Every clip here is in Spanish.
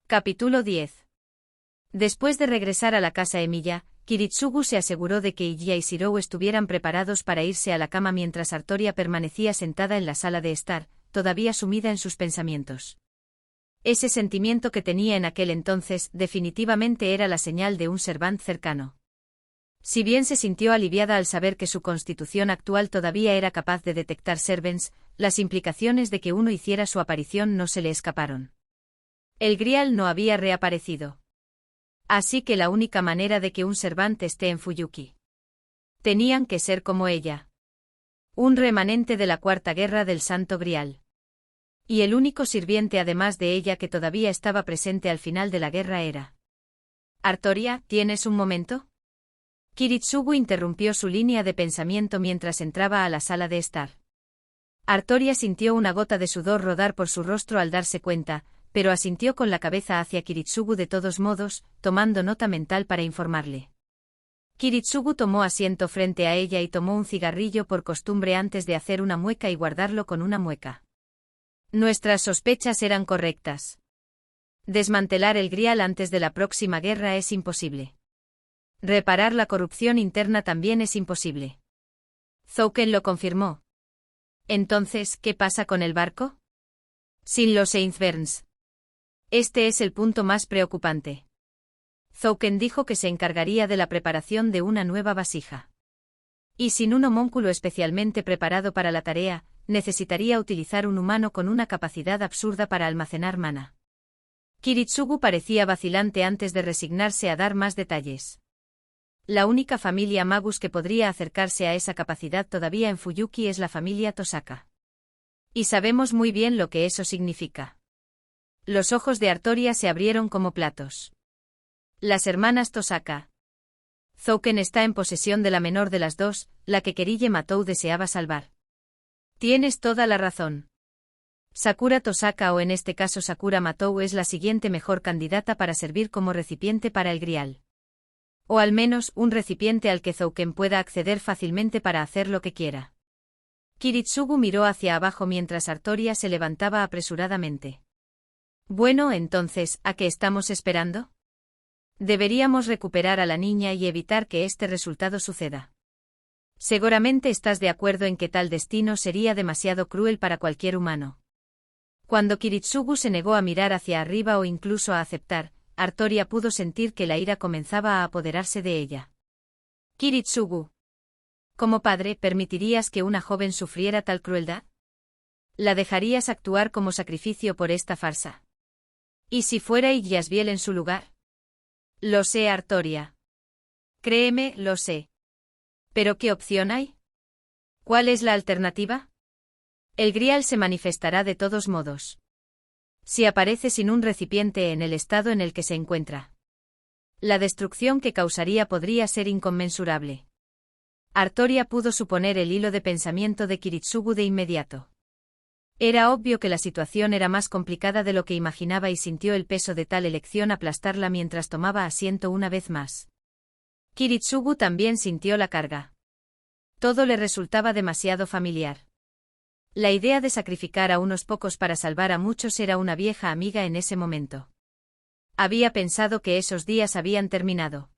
Capítulo 10. Después de regresar a la casa Emilia, Kiritsugu se aseguró de que Ilya y Shirou estuvieran preparados para irse a la cama mientras Artoria permanecía sentada en la sala de estar, todavía sumida en sus pensamientos. Ese sentimiento que tenía en aquel entonces definitivamente era la señal de un Servant cercano. Si bien se sintió aliviada al saber que su constitución actual todavía era capaz de detectar Servants, las implicaciones de que uno hiciera su aparición no se le escaparon. El Grial no había reaparecido. Así que la única manera de que un Servant esté en Fuyuki. Tenían que ser como ella. Un remanente de la Cuarta Guerra del Santo Grial. Y el único sirviente además de ella que todavía estaba presente al final de la guerra era. Artoria, ¿tienes un momento? Kiritsugu interrumpió su línea de pensamiento mientras entraba a la sala de estar. Artoria sintió una gota de sudor rodar por su rostro al darse cuenta, pero asintió con la cabeza hacia Kiritsugu de todos modos, tomando nota mental para informarle. Kiritsugu tomó asiento frente a ella y tomó un cigarrillo por costumbre antes de hacer una mueca y guardarlo con una mueca. Nuestras sospechas eran correctas. Desmantelar el Grial antes de la próxima guerra es imposible. Reparar la corrupción interna también es imposible. Zouken lo confirmó. Entonces, ¿qué pasa con el barco? Sin los Saintsburns. Este es el punto más preocupante. Zouken dijo que se encargaría de la preparación de una nueva vasija. Y sin un homúnculo especialmente preparado para la tarea, necesitaría utilizar un humano con una capacidad absurda para almacenar mana. Kiritsugu parecía vacilante antes de resignarse a dar más detalles. La única familia Magus que podría acercarse a esa capacidad todavía en Fuyuki es la familia Tosaka. Y sabemos muy bien lo que eso significa. Los ojos de Artoria se abrieron como platos. Las hermanas Tosaka. Zouken está en posesión de la menor de las dos, la que Kerille Matou deseaba salvar. Tienes toda la razón. Sakura Tosaka o en este caso Sakura Matou es la siguiente mejor candidata para servir como recipiente para el Grial. O al menos un recipiente al que Zouken pueda acceder fácilmente para hacer lo que quiera. Kiritsugu miró hacia abajo mientras Artoria se levantaba apresuradamente. Bueno, entonces, ¿a qué estamos esperando? Deberíamos recuperar a la niña y evitar que este resultado suceda. Seguramente estás de acuerdo en que tal destino sería demasiado cruel para cualquier humano. Cuando Kiritsugu se negó a mirar hacia arriba o incluso a aceptar, Artoria pudo sentir que la ira comenzaba a apoderarse de ella. Kiritsugu. Como padre, ¿permitirías que una joven sufriera tal crueldad? ¿La dejarías actuar como sacrificio por esta farsa? ¿Y si fuera Yasbiel en su lugar? Lo sé, Artoria. Créeme, lo sé. ¿Pero qué opción hay? ¿Cuál es la alternativa? El Grial se manifestará de todos modos. Si aparece sin un recipiente en el estado en el que se encuentra. La destrucción que causaría podría ser inconmensurable. Artoria pudo suponer el hilo de pensamiento de Kiritsugu de inmediato. Era obvio que la situación era más complicada de lo que imaginaba y sintió el peso de tal elección aplastarla mientras tomaba asiento una vez más. Kiritsugu también sintió la carga. Todo le resultaba demasiado familiar. La idea de sacrificar a unos pocos para salvar a muchos era una vieja amiga en ese momento. Había pensado que esos días habían terminado.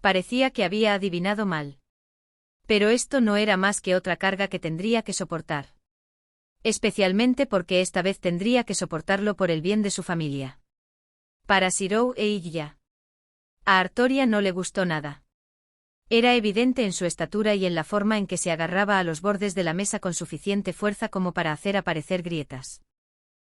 Parecía que había adivinado mal. Pero esto no era más que otra carga que tendría que soportar. Especialmente porque esta vez tendría que soportarlo por el bien de su familia. Para Shirou e Ilya. A Artoria no le gustó nada. Era evidente en su estatura y en la forma en que se agarraba a los bordes de la mesa con suficiente fuerza como para hacer aparecer grietas.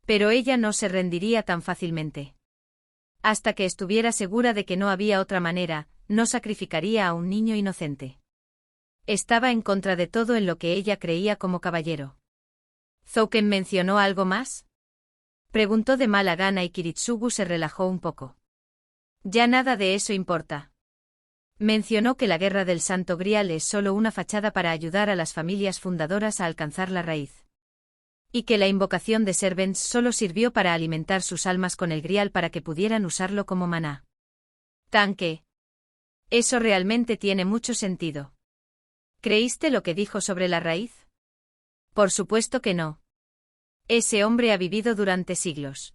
Pero ella no se rendiría tan fácilmente. Hasta que estuviera segura de que no había otra manera, no sacrificaría a un niño inocente. Estaba en contra de todo en lo que ella creía como caballero. ¿Zouken mencionó algo más? Preguntó de mala gana y Kiritsugu se relajó un poco. Ya nada de eso importa. Mencionó que la guerra del Santo Grial es solo una fachada para ayudar a las familias fundadoras a alcanzar la raíz. Y que la invocación de Servants solo sirvió para alimentar sus almas con el Grial para que pudieran usarlo como maná. Tanque. Eso realmente tiene mucho sentido. ¿Creíste lo que dijo sobre la raíz? Por supuesto que no. Ese hombre ha vivido durante siglos.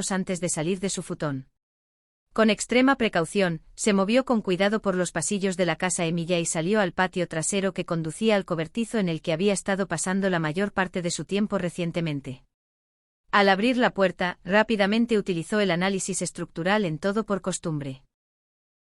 dedos antes de salir de su futón. Con extrema precaución, se movió con cuidado por los pasillos de la casa Emilia y salió al patio trasero que conducía al cobertizo en el que había estado pasando la mayor parte de su tiempo recientemente. Al abrir la puerta, rápidamente utilizó el análisis estructural en todo por costumbre.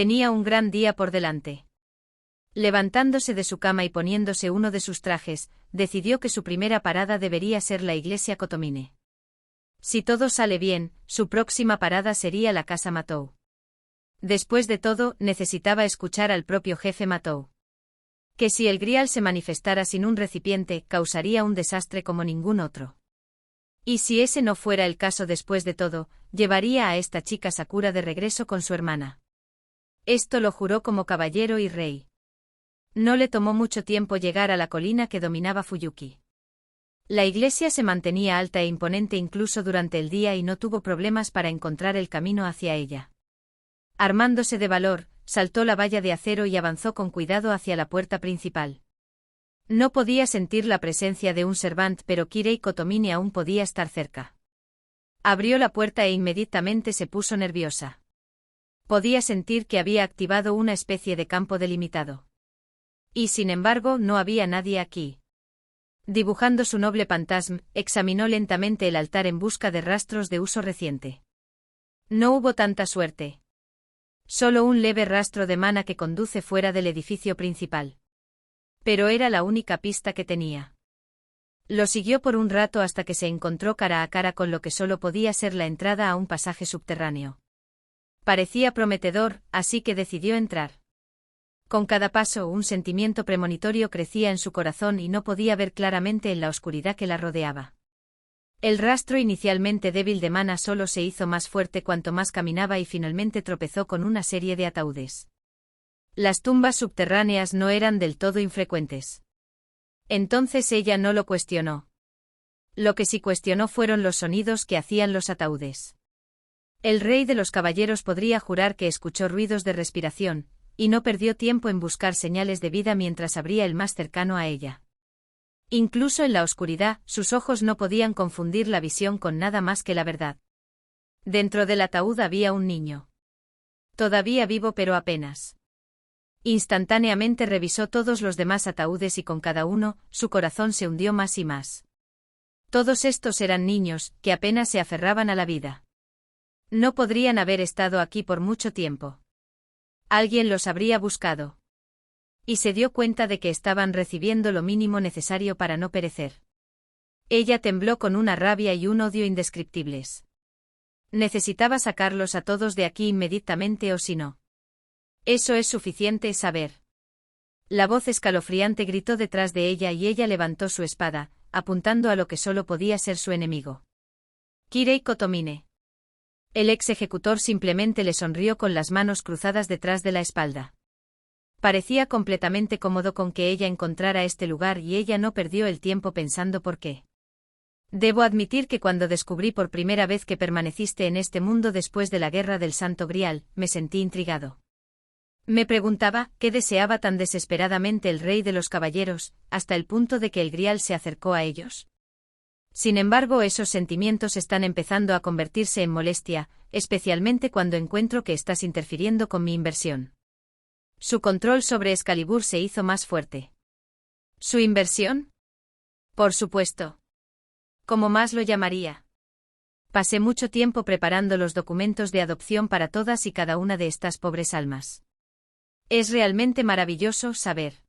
Tenía un gran día por delante. Levantándose de su cama y poniéndose uno de sus trajes, decidió que su primera parada debería ser la iglesia Kotomine. Si todo sale bien, su próxima parada sería la casa Matou. Después de todo, necesitaba escuchar al propio jefe Matou. Que si el Grial se manifestara sin un recipiente, causaría un desastre como ningún otro. Y si ese no fuera el caso después de todo, llevaría a esta chica Sakura de regreso con su hermana. Esto lo juró como caballero y rey. No le tomó mucho tiempo llegar a la colina que dominaba Fuyuki. La iglesia se mantenía alta e imponente incluso durante el día y no tuvo problemas para encontrar el camino hacia ella. Armándose de valor, saltó la valla de acero y avanzó con cuidado hacia la puerta principal. No podía sentir la presencia de un servant, pero Kirei Kotomine aún podía estar cerca. Abrió la puerta e inmediatamente se puso nerviosa. Podía sentir que había activado una especie de campo delimitado. Y sin embargo, no había nadie aquí. Dibujando su noble fantasma, examinó lentamente el altar en busca de rastros de uso reciente. No hubo tanta suerte. Solo un leve rastro de mana que conduce fuera del edificio principal. Pero era la única pista que tenía. Lo siguió por un rato hasta que se encontró cara a cara con lo que solo podía ser la entrada a un pasaje subterráneo. Parecía prometedor, así que decidió entrar. Con cada paso, un sentimiento premonitorio crecía en su corazón y no podía ver claramente en la oscuridad que la rodeaba. El rastro inicialmente débil de mana solo se hizo más fuerte cuanto más caminaba y finalmente tropezó con una serie de ataúdes. Las tumbas subterráneas no eran del todo infrecuentes. Entonces ella no lo cuestionó. Lo que sí cuestionó fueron los sonidos que hacían los ataúdes. El rey de los caballeros podría jurar que escuchó ruidos de respiración, y no perdió tiempo en buscar señales de vida mientras abría el más cercano a ella. Incluso en la oscuridad, sus ojos no podían confundir la visión con nada más que la verdad. Dentro del ataúd había un niño. Todavía vivo pero apenas. Instantáneamente revisó todos los demás ataúdes y con cada uno, su corazón se hundió más y más. Todos estos eran niños, que apenas se aferraban a la vida. No podrían haber estado aquí por mucho tiempo. Alguien los habría buscado. Y se dio cuenta de que estaban recibiendo lo mínimo necesario para no perecer. Ella tembló con una rabia y un odio indescriptibles. Necesitaba sacarlos a todos de aquí inmediatamente o si no. Eso es suficiente saber. La voz escalofriante gritó detrás de ella y ella levantó su espada, apuntando a lo que solo podía ser su enemigo. Kirei Kotomine. El ex ejecutor simplemente le sonrió con las manos cruzadas detrás de la espalda. Parecía completamente cómodo con que ella encontrara este lugar y ella no perdió el tiempo pensando por qué. Debo admitir que cuando descubrí por primera vez que permaneciste en este mundo después de la guerra del Santo Grial, me sentí intrigado. Me preguntaba, ¿qué deseaba tan desesperadamente el rey de los caballeros, hasta el punto de que el Grial se acercó a ellos? Sin embargo, esos sentimientos están empezando a convertirse en molestia, especialmente cuando encuentro que estás interfiriendo con mi inversión. Su control sobre Excalibur se hizo más fuerte. ¿Su inversión? Por supuesto. ¿Cómo más lo llamaría? Pasé mucho tiempo preparando los documentos de adopción para todas y cada una de estas pobres almas. Es realmente maravilloso saber.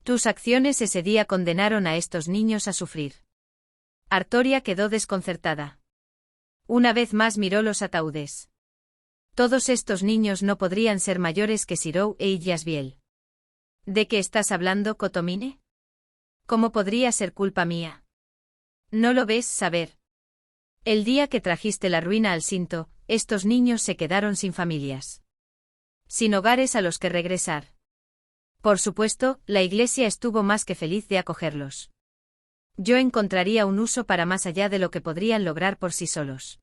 Tus acciones ese día condenaron a estos niños a sufrir. Artoria quedó desconcertada. Una vez más miró los ataúdes. Todos estos niños no podrían ser mayores que Sirou e Yasbiel. ¿De qué estás hablando, Kotomine? ¿Cómo podría ser culpa mía? ¿No lo ves, saber? El día que trajiste la ruina al Sinto, estos niños se quedaron sin familias. Sin hogares a los que regresar. Por supuesto, la iglesia estuvo más que feliz de acogerlos. Yo encontraría un uso para más allá de lo que podrían lograr por sí solos.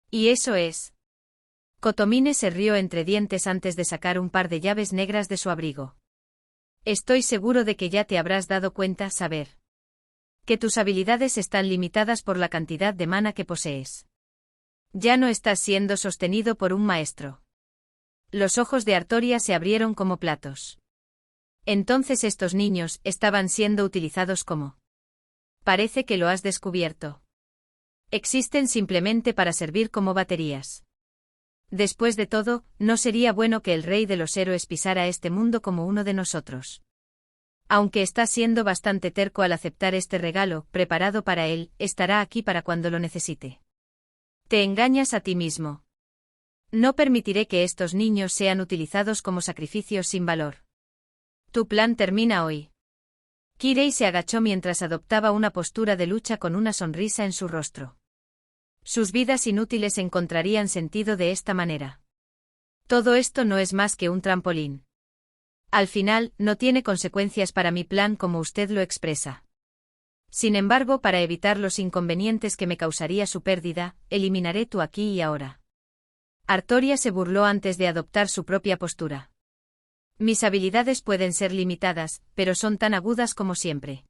Y eso es. Kotomine se rió entre dientes antes de sacar un par de llaves negras de su abrigo. Estoy seguro de que ya te habrás dado cuenta, saber. Que tus habilidades están limitadas por la cantidad de mana que posees. Ya no estás siendo sostenido por un maestro. Los ojos de Artoria se abrieron como platos. Entonces estos niños estaban siendo utilizados como. Parece que lo has descubierto. Existen simplemente para servir como baterías. Después de todo, no sería bueno que el rey de los héroes pisara este mundo como uno de nosotros. Aunque está siendo bastante terco al aceptar este regalo, preparado para él, estará aquí para cuando lo necesite. Te engañas a ti mismo. No permitiré que estos niños sean utilizados como sacrificios sin valor. Tu plan termina hoy. Kirei se agachó mientras adoptaba una postura de lucha con una sonrisa en su rostro. Sus vidas inútiles encontrarían sentido de esta manera. Todo esto no es más que un trampolín. Al final, no tiene consecuencias para mi plan como usted lo expresa. Sin embargo, para evitar los inconvenientes que me causaría su pérdida, eliminaré tu aquí y ahora. Artoria se burló antes de adoptar su propia postura. Mis habilidades pueden ser limitadas, pero son tan agudas como siempre.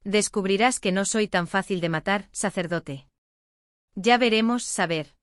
Descubrirás que no soy tan fácil de matar, sacerdote. Ya veremos, saber.